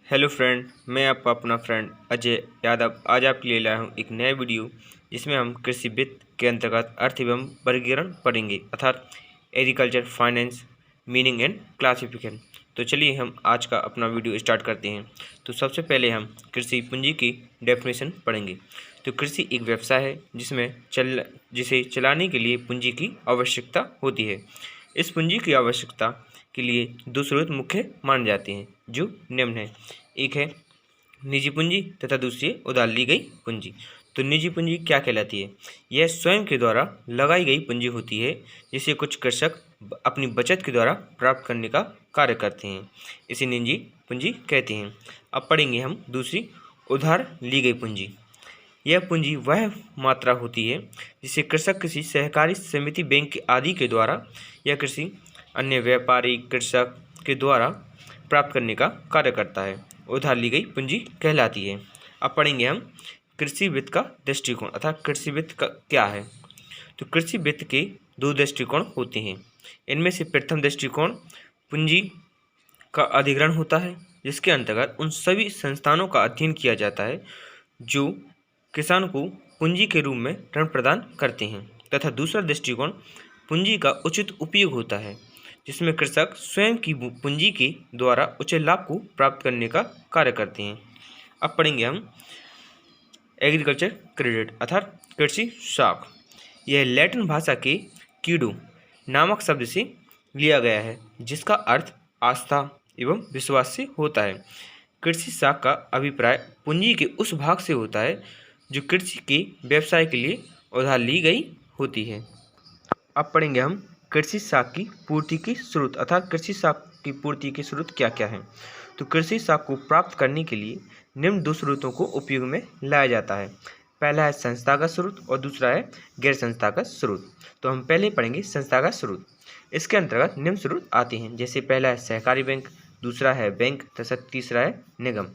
Hello friend, मैं आपका अपना फ्रेंड अजय यादव आज आपके लिए लाया हूँ एक नया वीडियो जिसमें हम कृषि वित्त के अंतर्गत अर्थ एवं वर्गीकरण पढ़ेंगे अर्थात agriculture finance meaning and classification. तो चलिए हम आज का अपना वीडियो स्टार्ट करते हैं। तो सबसे पहले हम कृषि पूंजी की डेफिनेशन पढ़ेंगे। तो कृषि एक व्यवसाय है जिसे चलाने के लिए पूंजी की आवश्यकता होती है। इस पूंजी की आवश्यकता के लिए दो स्रोत मुख्य माने जाते हैं जो निम्न है। एक है निजी पूंजी तथा दूसरी है उधार ली गई पूंजी। तो निजी पूंजी क्या कहलाती है? यह स्वयं के द्वारा लगाई गई पूंजी होती है जिसे कुछ कृषक अपनी बचत के द्वारा प्राप्त करने का कार्य करते हैं, इसे निजी पूंजी कहते हैं। अब पढ़ेंगे हम दूसरी, उधार ली गई पूंजी। यह पूंजी वह मात्रा होती है जिसे कृषक किसी सहकारी समिति, बैंक आदि के द्वारा या किसी अन्य व्यापारी कृषक के द्वारा प्राप्त करने का कार्य करता है, उधार ली गई पूंजी कहलाती है। अब पढ़ेंगे हम कृषि वित्त का दृष्टिकोण अर्थात कृषि वित्त का क्या है। तो कृषि वित्त के दो दृष्टिकोण होते हैं। इनमें से प्रथम दृष्टिकोण पूंजी का अधिग्रहण होता है, जिसके अंतर्गत उन सभी संस्थानों का अध्ययन किया जाता है जो किसान को पूंजी के रूप में ऋण प्रदान करते हैं, तथा दूसरा दृष्टिकोण पूंजी का उचित उपयोग होता है जिसमें कृषक स्वयं की पूंजी के द्वारा उचित लाभ को प्राप्त करने का कार्य करते हैं। अब पढ़ेंगे हम एग्रीकल्चर क्रेडिट अर्थात कृषि साख। यह लैटिन भाषा के कीडो नामक शब्द से लिया गया है जिसका अर्थ आस्था एवं विश्वास से होता है। कृषि साख का अभिप्राय पूंजी के उस भाग से होता है जो कृषि के व्यवसाय के लिए उधार ली गई होती है। अब पढ़ेंगे हम कृषि साख की पूर्ति के स्रोत अर्थात कृषि साख की पूर्ति के स्रोत क्या क्या हैं। तो कृषि साख को प्राप्त करने के लिए निम्न दो स्रोतों को उपयोग में लाया जाता है। पहला है संस्थागत स्रोत और दूसरा है गैर संस्थागत स्रोत। तो हम पहले पढ़ेंगे संस्थागत स्रोत। इसके अंतर्गत निम्न स्रोत आते हैं, जैसे पहला है सहकारी बैंक, दूसरा है बैंक तथा तीसरा है निगम।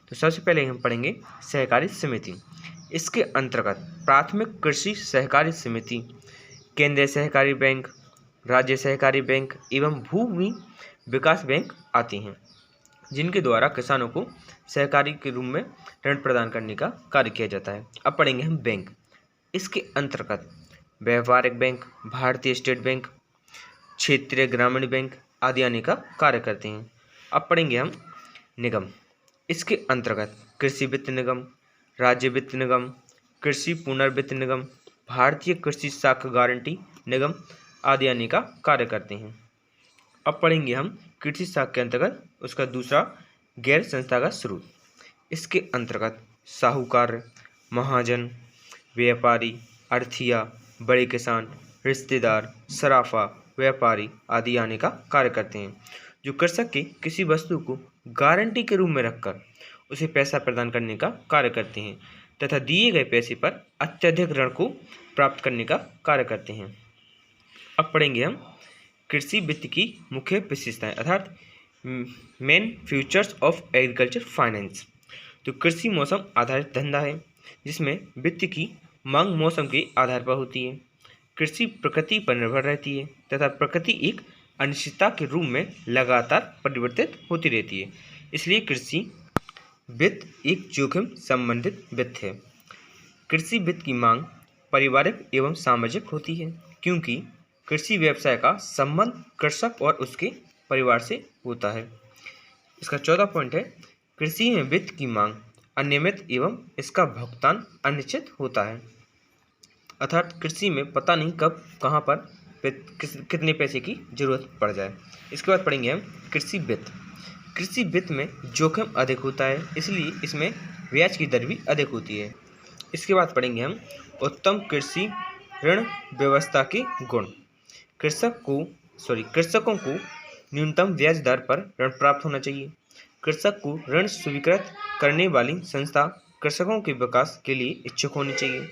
तो सबसे पहले हम पढ़ेंगे सहकारी समिति। इसके अंतर्गत प्राथमिक कृषि सहकारी समिति, केंद्रीय सहकारी बैंक, राज्य सहकारी बैंक एवं भूमि विकास बैंक आते हैं जिनके द्वारा किसानों को सहकारी के रूप में ऋण प्रदान करने का कार्य किया जाता है। अब पढ़ेंगे हम बैंक। इसके अंतर्गत व्यापारिक बैंक, भारतीय स्टेट बैंक, क्षेत्रीय ग्रामीण बैंक आदि आने का कार्य करते हैं। अब पढ़ेंगे हम निगम। इसके अंतर्गत कृषि वित्त निगम, राज्य वित्त निगम, कृषि पुनर्वित्त निगम, भारतीय कृषि साख गारंटी निगम आदि आने का कार्य करते हैं। अब पढ़ेंगे हम कृषि साख के अंतर्गत उसका दूसरा गैर संस्थागत स्रोत। इसके अंतर्गत साहूकार, महाजन, व्यापारी, अर्थिया, बड़े किसान, रिश्तेदार, सराफा व्यापारी आदि आने का कार्य करते हैं जो कृषक की किसी वस्तु को गारंटी के रूप में रखकर उसे पैसा प्रदान करने का कार्य करते हैं तथा दिए गए पैसे पर अत्यधिक ऋण को प्राप्त करने का कार्य करते हैं। अब पढ़ेंगे हम कृषि वित्त की मुख्य विशेषताएं अर्थात main features of agriculture finance. तो कृषि मौसम आधारित धंधा है जिसमें वित्त की मांग मौसम के आधार पर होती है। कृषि प्रकृति पर निर्भर रहती है तथा प्रकृति एक अनिश्चितता के रूप में लगातार परिवर्तित होती रहती है, इसलिए कृषि वित्त एक जोखिम संबंधित वित्त है। कृषि वित्त की मांग पारिवारिक एवं सामाजिक होती है क्योंकि कृषि व्यवसाय का संबंध कृषक और उसके परिवार से होता है। इसका 14 पॉइंट है, कृषि में वित्त की मांग अनियमित एवं इसका भुगतान अनिश्चित होता है अर्थात कृषि में पता नहीं कब कहाँ पर कितने पैसे की जरूरत पड़ जाए। इसके बाद पढ़ेंगे हम कृषि वित्त। कृषि वित्त में जोखिम अधिक होता है इसलिए इसमें ब्याज की दर भी अधिक होती है। इसके बाद पढ़ेंगे हम उत्तम कृषि ऋण व्यवस्था के गुण। कृषकों को न्यूनतम ब्याज दर पर ऋण प्राप्त होना चाहिए। कृषक को ऋण स्वीकृत करने वाली संस्था कृषकों के विकास के लिए इच्छुक होनी चाहिए।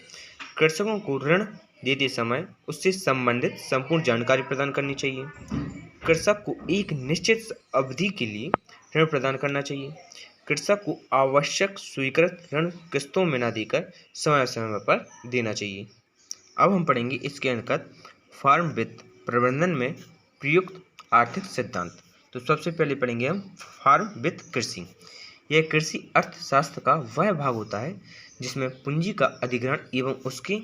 कृषकों को ऋण देते समय उससे संबंधित संपूर्ण जानकारी प्रदान करनी चाहिए। कृषक को एक निश्चित अवधि के लिए ऋण प्रदान करना चाहिए। कृषक को आवश्यक स्वीकृत ऋण किस्तों में न देकर समय समय पर देना चाहिए। अब हम पढ़ेंगे इसके अंतर्गत फार्म वित्त प्रबंधन में प्रयुक्त आर्थिक सिद्धांत। तो सबसे पहले पढ़ेंगे हम फार्म वित्त कृषि। यह कृषि अर्थशास्त्र का वह भाग होता है जिसमें पूंजी का अधिग्रहण एवं उसके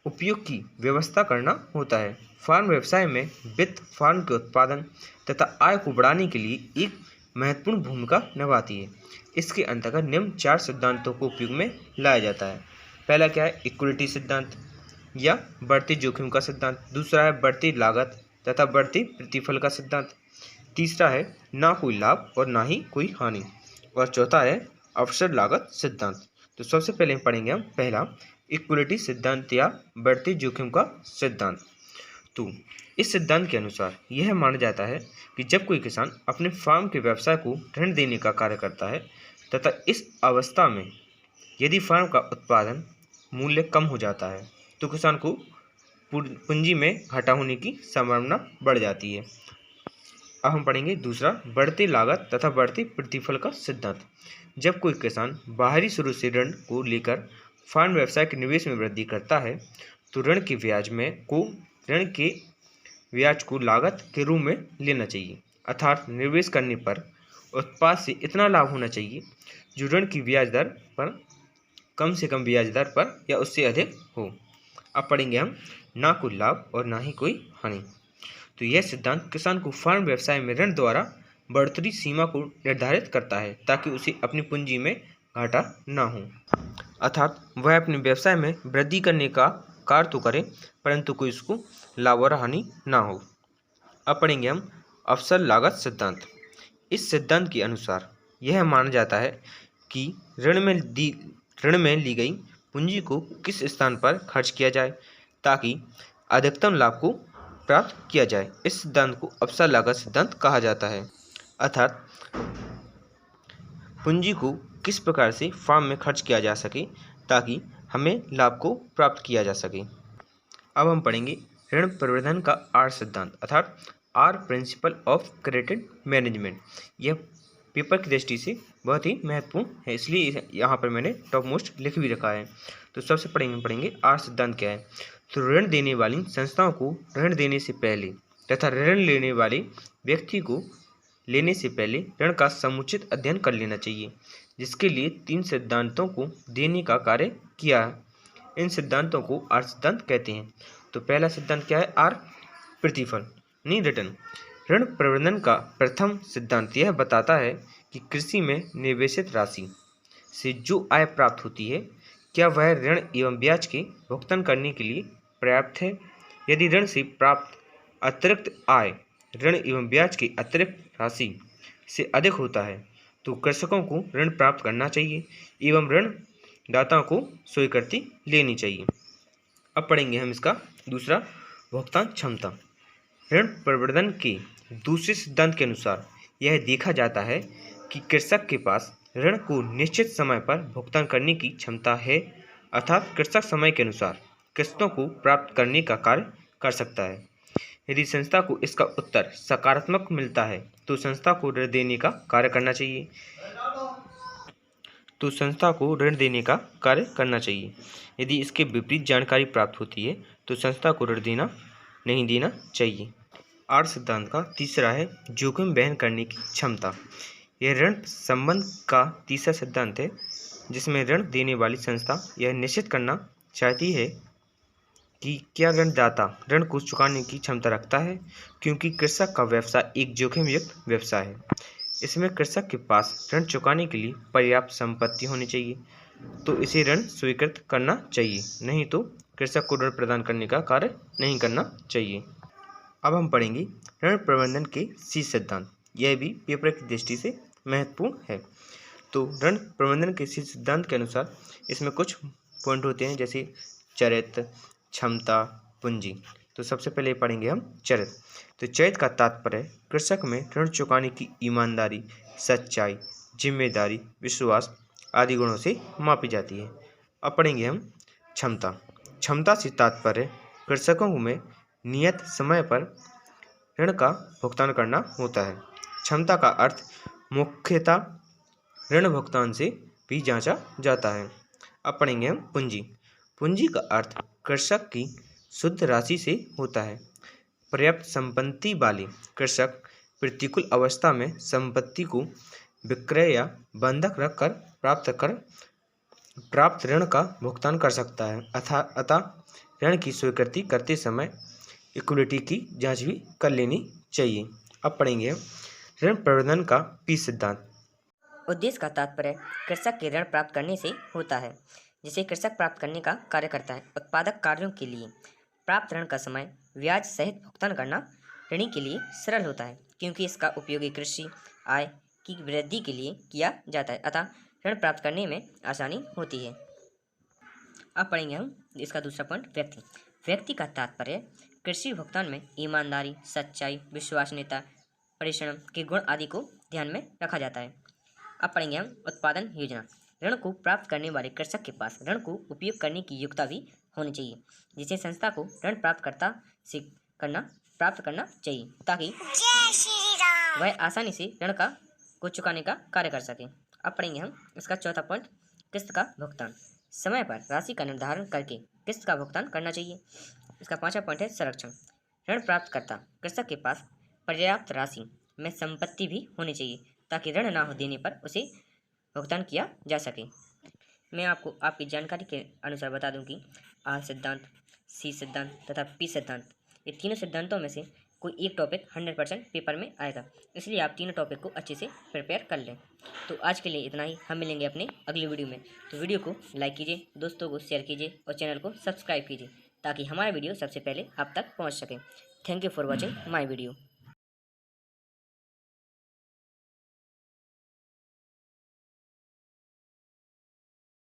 उपयोग की व्यवस्था करना होता है। फार्म व्यवसाय में वित्त फार्म के उत्पादन तथा आय को बढ़ाने के लिए एक महत्वपूर्ण भूमिका निभाती है। इसके अंतर्गत निम्न 4 सिद्धांतों को उपयोग में लाया जाता है। पहला क्या है? इक्विटी सिद्धांत या बढ़ते जोखिम का सिद्धांत। दूसरा है बढ़ती लागत तथा बढ़ते प्रतिफल का सिद्धांत। तीसरा है ना कोई लाभ और ना ही कोई हानि। और चौथा है अवसर लागत सिद्धांत। तो सबसे पहले पढ़ेंगे हम पहला इक्विटी सिद्धांत या बढ़ते जोखिम का सिद्धांत। तो इस सिद्धांत के अनुसार यह माना जाता है कि जब कोई किसान अपने फार्म के व्यवसाय को ऋण देने का कार्य करता है तथा इस अवस्था में यदि फार्म का उत्पादन मूल्य कम हो जाता है तो किसान को पूंजी में घाटा होने की संभावना बढ़ जाती है। अब हम पढ़ेंगे दूसरा बढ़ती लागत तथा बढ़ते प्रतिफल का सिद्धांत। जब कोई किसान बाहरी स्रोत से ऋण को लेकर फार्म व्यवसाय के निवेश में वृद्धि करता है तो ऋण के ब्याज को लागत के रूप में लेना चाहिए, अर्थात निवेश करने पर उत्पाद से इतना लाभ होना चाहिए जो ऋण की ब्याज दर पर कम से कम ब्याज दर पर या उससे अधिक हो। अब पढ़ेंगे हम ना कोई लाभ और ना ही कोई हानि। तो यह सिद्धांत किसान को फार्म व्यवसाय में ऋण द्वारा बढ़ोतरी सीमा को निर्धारित करता है ताकि उसे अपनी पूंजी में घाटा ना हो, अर्थात वह अपने व्यवसाय में वृद्धि करने का कार्य तो करे परंतु कोई उसको लाभ और हानि ना हो। अब पढ़ेंगे हम अवसर लागत सिद्धांत। इस सिद्धांत के अनुसार यह माना जाता है कि ऋण में ली गई पूंजी को किस स्थान पर खर्च किया जाए ताकि अधिकतम लाभ को प्राप्त किया जाए। इस सिद्धांत को अवसर लागत सिद्धांत कहा जाता है, अर्थात पूंजी को किस प्रकार से फार्म में खर्च किया जा सके ताकि हमें लाभ को प्राप्त किया जा सके। अब हम पढ़ेंगे ऋण प्रबंधन का आर सिद्धांत, अर्थात R principle of credit management. यह पेपर की दृष्टि से बहुत ही महत्वपूर्ण है, इसलिए यहाँ पर मैंने टॉप मोस्ट लिख भी रखा है। तो सबसे पढ़ेंगे आर सिद्धांत क्या है। तो ऋण देने वाली संस्थाओं को ऋण देने से पहले तथा ऋण लेने वाले व्यक्ति को लेने से पहले ऋण का समुचित अध्ययन कर लेना चाहिए, जिसके लिए 3 सिद्धांतों को देने का कार्य किया है। इन सिद्धांतों को आर सिद्धांत कहते हैं। तो पहला सिद्धांत क्या है? आर प्रतिफल नहीं रिटर्न। ऋण प्रबंधन का प्रथम सिद्धांत यह बताता है कि कृषि में निवेशित राशि से जो आय प्राप्त होती है क्या वह ऋण एवं ब्याज के भुगतान करने के लिए पर्याप्त है। यदि ऋण से प्राप्त अतिरिक्त आय ऋण एवं ब्याज की अतिरिक्त राशि से अधिक होता है तो कृषकों को ऋण प्राप्त करना चाहिए एवं ऋण दाताओं को स्वीकृति लेनी चाहिए। अब पढ़ेंगे हम इसका दूसरा भुगतान क्षमता। ऋण प्रबंधन के दूसरे सिद्धांत के अनुसार यह देखा जाता है कि कृषक के पास ऋण को निश्चित समय पर भुगतान करने की क्षमता है, अर्थात कृषक समय के अनुसार किस्तों को प्राप्त करने का कार्य कर सकता है। यदि संस्था को इसका उत्तर सकारात्मक मिलता है तो संस्था को ऋण देने का कार्य करना चाहिए। यदि इसके विपरीत जानकारी प्राप्त होती है तो संस्था को ऋण नहीं देना चाहिए। आर सिद्धांत का तीसरा है जोखिम वहन करने की क्षमता। यह ऋण संबंध का तीसरा सिद्धांत है जिसमें ऋण देने वाली संस्था यह निश्चित करना चाहती है कि क्या ऋणदाता ऋण को चुकाने की क्षमता रखता है, क्योंकि कृषक का व्यवसाय एक जोखिम युक्त व्यवसाय है। इसमें कृषक के पास ऋण चुकाने के लिए पर्याप्त संपत्ति होनी चाहिए तो इसे ऋण स्वीकृत करना चाहिए, नहीं तो कृषक को ऋण प्रदान करने का कार्य नहीं करना चाहिए। अब हम पढ़ेंगे ऋण प्रबंधन के सी सिद्धांत। यह भी पेपर की दृष्टि से महत्वपूर्ण है। तो ऋण प्रबंधन के सी सिद्धांत के अनुसार इसमें कुछ पॉइंट होते हैं जैसे चरित्र, क्षमता, पूंजी। तो सबसे पहले पढ़ेंगे हम चरित्र। तो चरित्र का तात्पर्य कृषक में ऋण चुकाने की ईमानदारी, सच्चाई, जिम्मेदारी, विश्वास आदि गुणों से मापी जाती है। अब पढ़ेंगे हम क्षमता। क्षमता से तात्पर्य कृषकों में नियत समय पर ऋण का भुगतान करना होता है। क्षमता का अर्थ मुख्यतः ऋण भुगतान से भी जांचा जाता है। अब पढ़ेंगे हम पूंजी। पूंजी का अर्थ कृषक की शुद्ध राशि से होता है। पर्याप्त संपत्ति वाले कृषक प्रतिकूल अवस्था में संपत्ति को विक्रय या बंधक रखकर प्राप्त ऋण का भुगतान कर सकता है। अतः ऋण की स्वीकृति करते समय इक्विटी की जांच भी कर लेनी चाहिए। अब पढ़ेंगे ऋण प्रबंधन का पी सिद्धांत। उद्देश्य का तात्पर्य कृषक के ऋण प्राप्त करने से होता है, जिसे कृषक प्राप्त करने का कार्य करता है। उत्पादक कार्यों के लिए प्राप्त ऋण का समय ब्याज सहित भुगतान करना ऋणी के लिए सरल होता है, क्योंकि इसका उपयोग कृषि आय की वृद्धि के लिए किया जाता है। अतः ऋण प्राप्त करने में आसानी होती है। अब पढ़ेंगे हम इसका दूसरा पॉइंट, व्यक्ति। व्यक्ति का तात्पर्य कृषि भुगतान में ईमानदारी, सच्चाई, विश्वसनीयता, परिश्रम के गुण आदि को ध्यान में रखा जाता है। अब पढ़ेंगे हम उत्पादन योजना। ऋण को प्राप्त करने वाले कृषक के पास ऋण को उपयोग करने की योग्यता भी होनी चाहिए, जिसे संस्था को ऋण प्राप्त करना चाहिए, ताकि वह आसानी से ऋण को चुकाने का कार्य कर सके। अब पढ़ेंगे हम इसका चौथा पॉइंट, किस्त का भुगतान। समय पर राशि का निर्धारण करके किस्त का भुगतान करना चाहिए। इसका पांचवा पॉइंट है संरक्षण। ऋण प्राप्तकर्ता कृषक के पास पर्याप्त राशि में संपत्ति भी होनी चाहिए, ताकि ऋण ना हो देने पर उसे भुगतान किया जा सके। मैं आपको आपकी जानकारी के अनुसार बता दूं कि आर सिद्धांत, सी सिद्धांत तथा पी सिद्धांत, ये तीनों सिद्धांतों में से कोई एक टॉपिक 100% पेपर में आएगा, इसलिए आप तीनों टॉपिक को अच्छे से प्रिपेयर कर लें। तो आज के लिए इतना ही, हम मिलेंगे अपने अगली वीडियो में। तो वीडियो को लाइक कीजिए, दोस्तों को शेयर कीजिए और चैनल को सब्सक्राइब कीजिए, ताकि हमारा वीडियो सबसे पहले आप तक पहुँच सके। Thank you for watching my video.